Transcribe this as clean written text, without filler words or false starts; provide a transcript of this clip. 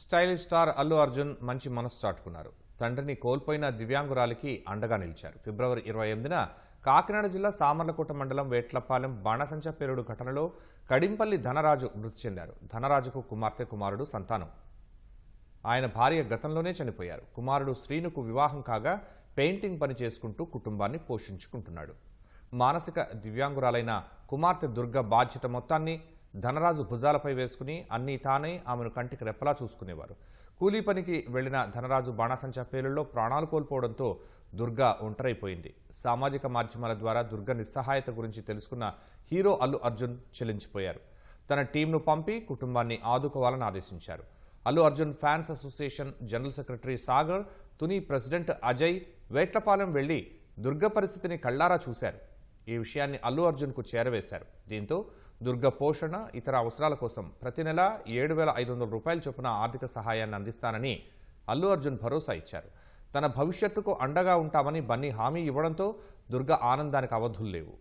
Stylish star Allu Arjun మంచి మనసు చాటుకున్నారు. తండ్రిని కోల్పోయిన దివ్యాంగురాలికి అండగా నిలిచారు. ఫిబ్రవరి 28న కాకినాడ జిల్లా సామర్లకోట మండలం వేట్లపాలెం బాణసంచా పేలుడు ఘటనలో కడింపల్లి ధనరాజు మృతి చెందారు. ధనరాజుకు కుమార్తె, కుమారుడు సంతానం. ఆయన భార్య గతంలోనే చనిపోయారు. కుమారుడు శ్రీనుకు వివాహం కాగా పెయింటింగ్ పని చేసుకుంటూ కుటుంబాన్ని పోషించుకుంటున్నాడు. మానసిక దివ్యాంగురాలైన కుమార్తె దుర్గ బాధ్యత మొత్తాన్ని ధనరాజు భుజాలపై వేసుకుని అన్నీ తానే ఆమెను కంటికి రెప్పలా చూసుకునేవారు. కూలీ పనికి వెళ్లిన ధనరాజు బాణసంచా పేలుళ్లో ప్రాణాలు కోల్పోవడంతో దుర్గ ఒంటరైపోయింది. సామాజిక మాధ్యమాల ద్వారా దుర్గ నిస్సహాయత గురించి తెలుసుకున్న హీరో అల్లు అర్జున్ చెలించిపోయారు. తన టీంను పంపి కుటుంబాన్ని ఆదుకోవాలని ఆదేశించారు. Allu Arjun fans association general secretary Sagar, Tuni president Ajay Vetlapalem వెళ్లి దుర్గ పరిస్థితిని కళ్లారా చూశారు. ఈ విషయాన్ని అల్లు అర్జున్కు చేరవేశారు. దీంతో దుర్గ పోషణ, ఇతర అవసరాల కోసం ప్రతి నెల 7,500 రూపాయల చొప్పున ఆర్థిక సహాయాన్ని అందిస్తానని అల్లు అర్జున్ భరోసా ఇచ్చారు. తన భవిష్యత్తుకు అండగా ఉంటామని బన్నీ హామీ ఇవ్వడంతో దుర్గ ఆనందానికి అవధులు లేవు.